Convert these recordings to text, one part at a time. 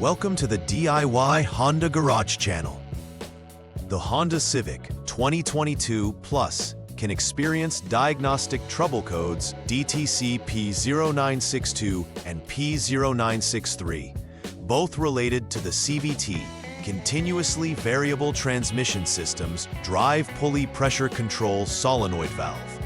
Welcome to the DIY Honda Garage channel. The Honda Civic 2022 Plus can experience Diagnostic Trouble Codes DTC P0962 and P0963, both related to the CVT, Continuously Variable Transmission Systems Drive Pulley Pressure Control Solenoid Valve.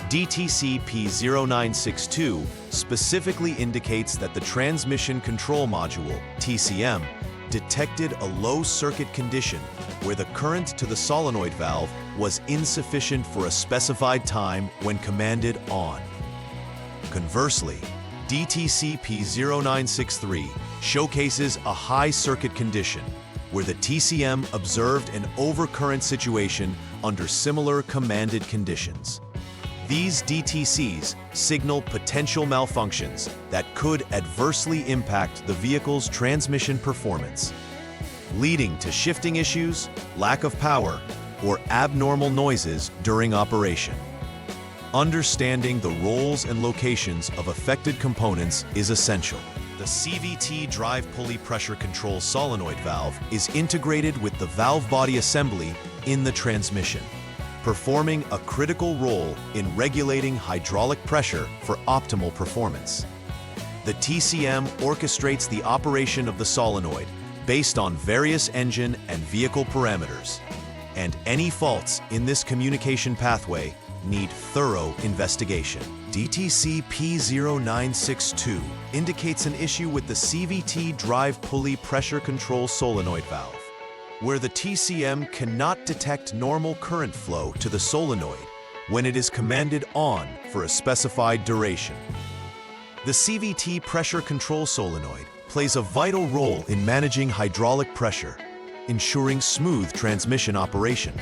DTC P0962 specifically indicates that the Transmission Control Module, TCM, detected a low circuit condition where the current to the solenoid valve was insufficient for a specified time when commanded on. Conversely, DTC P0963 showcases a high circuit condition where the TCM observed an overcurrent situation under similar commanded conditions. These DTCs signal potential malfunctions that could adversely impact the vehicle's transmission performance, leading to shifting issues, lack of power, or abnormal noises during operation. Understanding the roles and locations of affected components is essential. The CVT drive pulley pressure control solenoid valve is integrated with the valve body assembly in the transmission, performing a critical role in regulating hydraulic pressure for optimal performance. The TCM orchestrates the operation of the solenoid based on various engine and vehicle parameters, and any faults in this communication pathway need thorough investigation. DTC P0962 indicates an issue with the CVT drive pulley pressure control solenoid valve, where the TCM cannot detect normal current flow to the solenoid when it is commanded on for a specified duration. The CVT pressure control solenoid plays a vital role in managing hydraulic pressure, ensuring smooth transmission operation.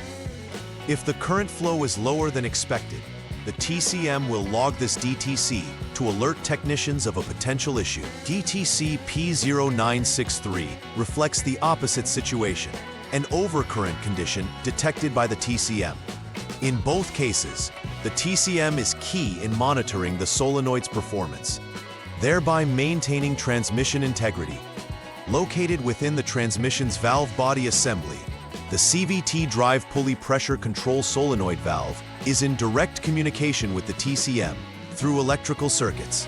If the current flow is lower than expected, the TCM will log this DTC to alert technicians of a potential issue. DTC P0963 reflects the opposite situation, an overcurrent condition detected by the TCM. In both cases, the TCM is key in monitoring the solenoid's performance, thereby maintaining transmission integrity. Located within the transmission's valve body assembly, the CVT drive pulley pressure control solenoid valve is in direct communication with the TCM through electrical circuits.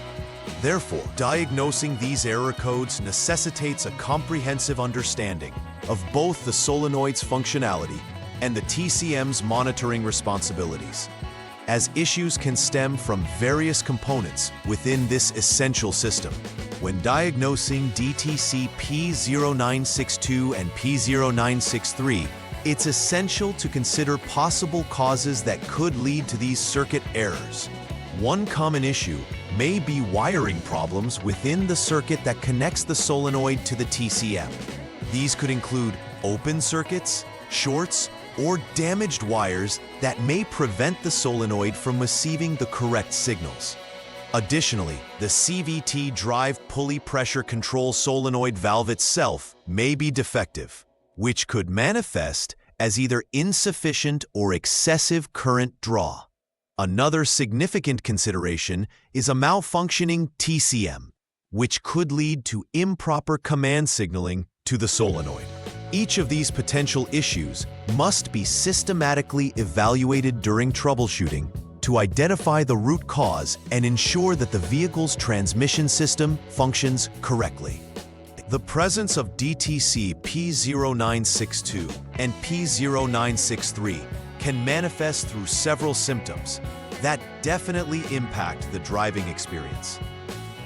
Therefore, diagnosing these error codes necessitates a comprehensive understanding of both the solenoid's functionality and the TCM's monitoring responsibilities, as issues can stem from various components within this essential system. When diagnosing DTC P0962 and P0963, it's essential to consider possible causes that could lead to these circuit errors. One common issue may be wiring problems within the circuit that connects the solenoid to the TCM. These could include open circuits, shorts, or damaged wires that may prevent the solenoid from receiving the correct signals. Additionally, the CVT drive pulley pressure control solenoid valve itself may be defective, which could manifest as either insufficient or excessive current draw. Another significant consideration is a malfunctioning TCM, which could lead to improper command signaling to the solenoid. Each of these potential issues must be systematically evaluated during troubleshooting to identify the root cause and ensure that the vehicle's transmission system functions correctly. The presence of DTC P0962 and P0963 can manifest through several symptoms that definitely impact the driving experience.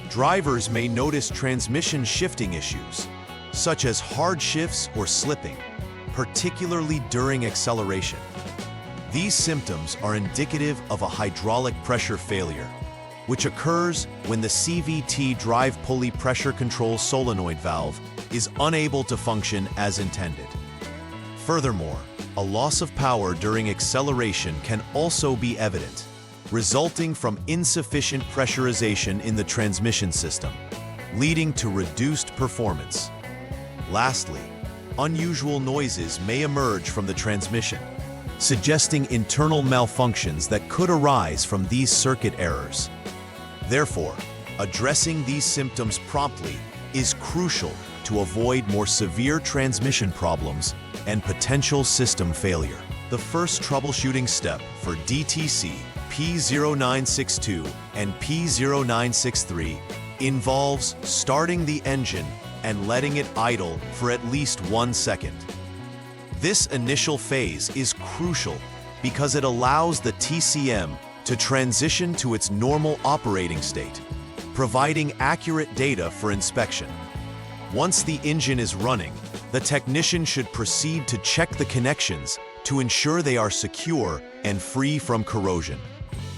Drivers may notice transmission shifting issues, such as hard shifts or slipping, particularly during acceleration. These symptoms are indicative of a hydraulic pressure failure, which occurs when the CVT drive pulley pressure control solenoid valve is unable to function as intended. Furthermore, a loss of power during acceleration can also be evident, resulting from insufficient pressurization in the transmission system, leading to reduced performance. Lastly, unusual noises may emerge from the transmission, suggesting internal malfunctions that could arise from these circuit errors. Therefore, addressing these symptoms promptly is crucial to avoid more severe transmission problems and potential system failure. The first troubleshooting step for DTC P0962 and P0963 involves starting the engine and letting it idle for at least 1 second. This initial phase is crucial because it allows the TCM to transition to its normal operating state, providing accurate data for inspection. Once the engine is running, the technician should proceed to check the connections to ensure they are secure and free from corrosion.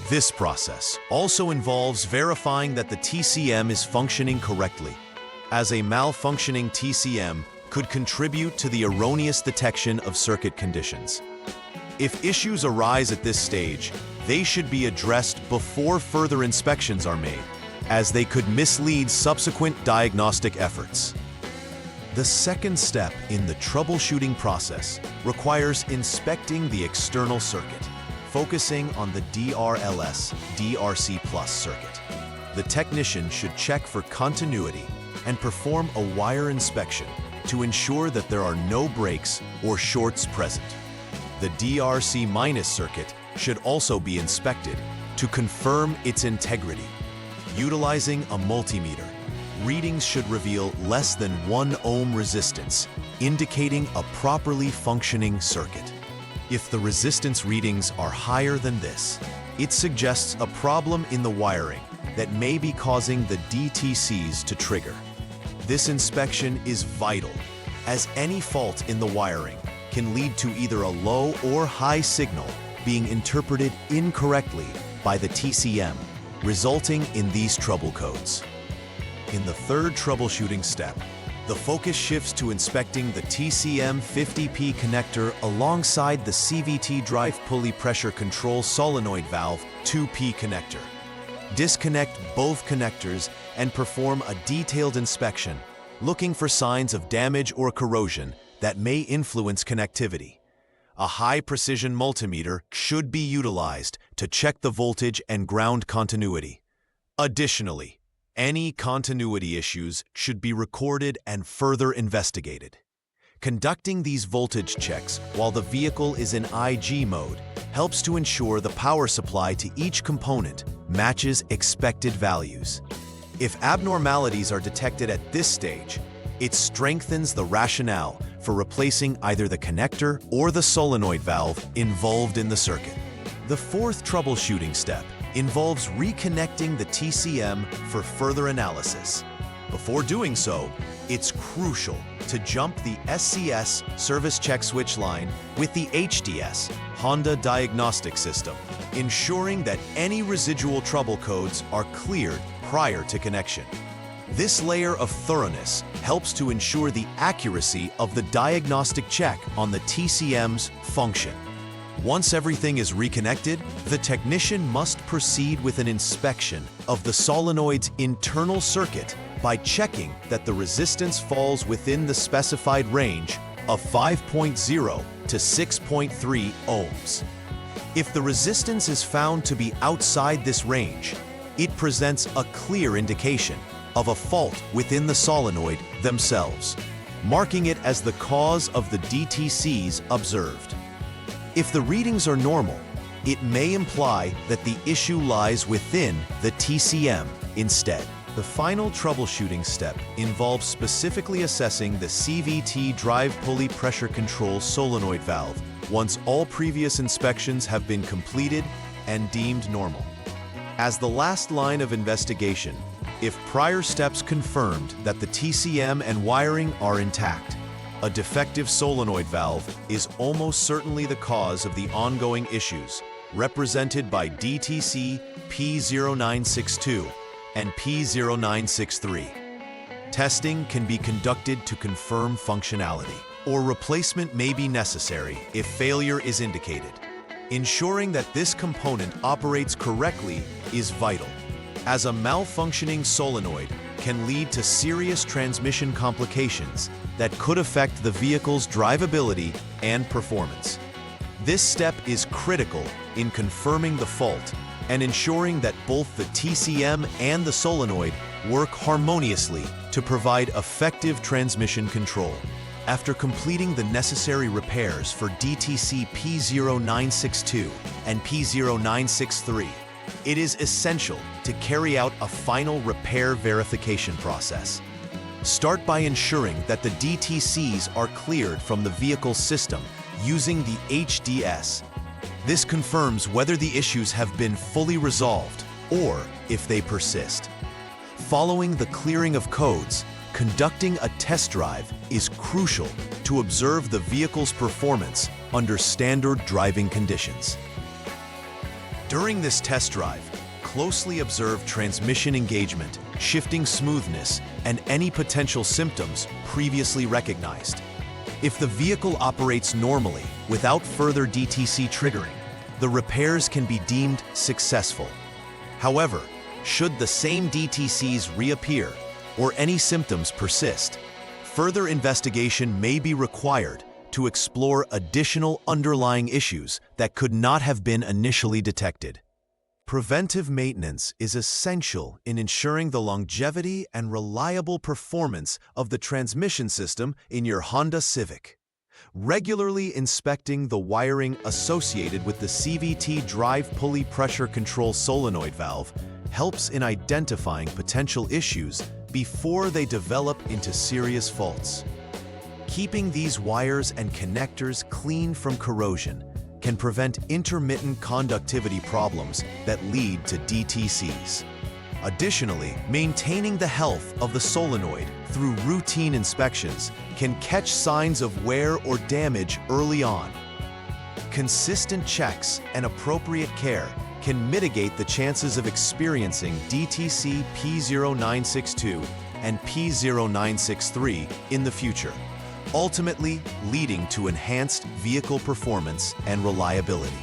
This process also involves verifying that the TCM is functioning correctly, as a malfunctioning TCM could contribute to the erroneous detection of circuit conditions. If issues arise at this stage, they should be addressed before further inspections are made, as they could mislead subsequent diagnostic efforts. The second step in the troubleshooting process requires inspecting the external circuit, focusing on the DRLS/DRC+ circuit. The technisscian should check for continuity and perform a wire inspection to ensure that there are no breaks or shorts present. The DRC- circuit should also be inspected to confirm its integrity. Utilizing a multimeter, readings should reveal less than 1 ohm resistance, indicating a properly functioning circuit. If the resistance readings are higher than this, it suggests a problem in the wiring that may be causing the DTCs to trigger. This inspection is vital, as any fault in the wiring can lead to either a low or high signal being interpreted incorrectly by the TCM, resulting in these trouble codes. In the third troubleshooting step, the focus shifts to inspecting the TCM 50P connector alongside the CVT drive pulley pressure control solenoid valve 2P connector. Disconnect both connectors and perform a detailed inspection, looking for signs of damage or corrosion that may influence connectivity. A high-precision multimeter should be utilized to check the voltage and ground continuity. Additionally, any continuity issues should be recorded and further investigated. Conducting these voltage checks while the vehicle is in IG mode helps to ensure the power supply to each component matches expected values. If abnormalities are detected at this stage, it strengthens the rationale for replacing either the connector or the solenoid valve involved in the circuit. The fourth troubleshooting step involves reconnecting the TCM for further analysis. Before doing so, it's crucial to jump the SCS service check switch line with the HDS Honda Diagnostic System, ensuring that any residual trouble codes are cleared prior to connection. This layer of thoroughness helps to ensure the accuracy of the diagnostic check on the TCM's function. Once everything is reconnected, the technician must proceed with an inspection of the solenoid's internal circuit by checking that the resistance falls within the specified range of 5.0 to 6.3 ohms. If the resistance is found to be outside this range, it presents a clear indication of a fault within the solenoid themselves, marking it as the cause of the DTCs observed. If the readings are normal, it may imply that the issue lies within the TCM instead. The final troubleshooting step involves specifically assessing the CVT drive pulley pressure control solenoid valve once all previous inspections have been completed and deemed normal. As the last line of investigation, if prior steps confirmed that the TCM and wiring are intact, a defective solenoid valve is almost certainly the cause of the ongoing issues, represented by DTC P0962 and P0963. Testing can be conducted to confirm functionality, or replacement may be necessary if failure is indicated. Ensuring that this component operates correctly is vital, as a malfunctioning solenoid can lead to serious transmission complications that could affect the vehicle's drivability and performance. This step is critical in confirming the fault and ensuring that both the TCM and the solenoid work harmoniously to provide effective transmission control. After completing the necessary repairs for DTC P0962 and P0963, it is essential to carry out a final repair verification process. Start by ensuring that the DTCs are cleared from the vehicle system using the HDS. This confirms whether the issues have been fully resolved or if they persist. Following the clearing of codes, conducting a test drive is crucial to observe the vehicle's performance under standard driving conditions. During this test drive, closely observe transmission engagement, shifting smoothness, and any potential symptoms previously recognized. If the vehicle operates normally without further DTC triggering, the repairs can be deemed successful. However, should the same DTCs reappear or any symptoms persist, further investigation may be required to explore additional underlying issues that could not have been initially detected. Preventive maintenance is essential in ensuring the longevity and reliable performance of the transmission system in your Honda Civic. Regularly inspecting the wiring associated with the CVT drive pulley pressure control solenoid valve helps in identifying potential issues before they develop into serious faults. Keeping these wires and connectors clean from corrosion can prevent intermittent conductivity problems that lead to DTCs. Additionally, maintaining the health of the solenoid through routine inspections can catch signs of wear or damage early on. Consistent checks and appropriate care can mitigate the chances of experiencing DTC P0962 and P0963 in the future, ultimately leading to enhanced vehicle performance and reliability.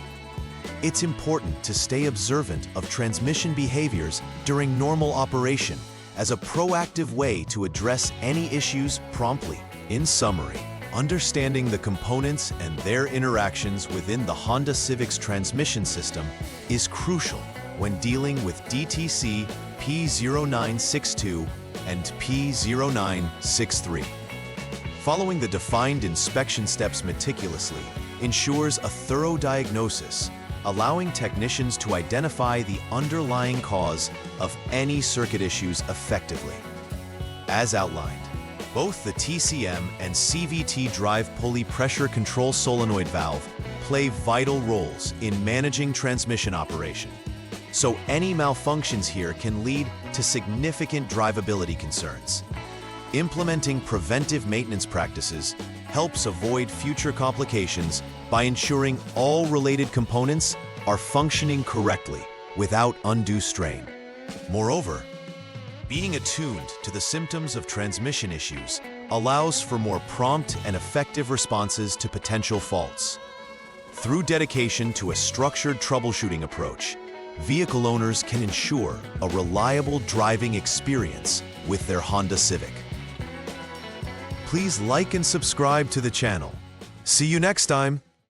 It's important to stay observant of transmission behaviors during normal operation as a proactive way to address any issues promptly. In summary, understanding the components and their interactions within the Honda Civic's transmission system is crucial when dealing with DTC P0962 and P0963. Following the defined inspection steps meticulously ensures a thorough diagnosis, allowing technicians to identify the underlying cause of any circuit issues effectively. As outlined, both the TCM and CVT drive pulley pressure control solenoid valve play vital roles in managing transmission operation, so any malfunctions here can lead to significant drivability concerns. Implementing preventive maintenance practices helps avoid future complications by ensuring all related components are functioning correctly without undue strain. Moreover, being attuned to the symptoms of transmission issues allows for more prompt and effective responses to potential faults. Through dedication to a structured troubleshooting approach, vehicle owners can ensure a reliable driving experience with their Honda Civic. Please like and subscribe to the channel. See you next time.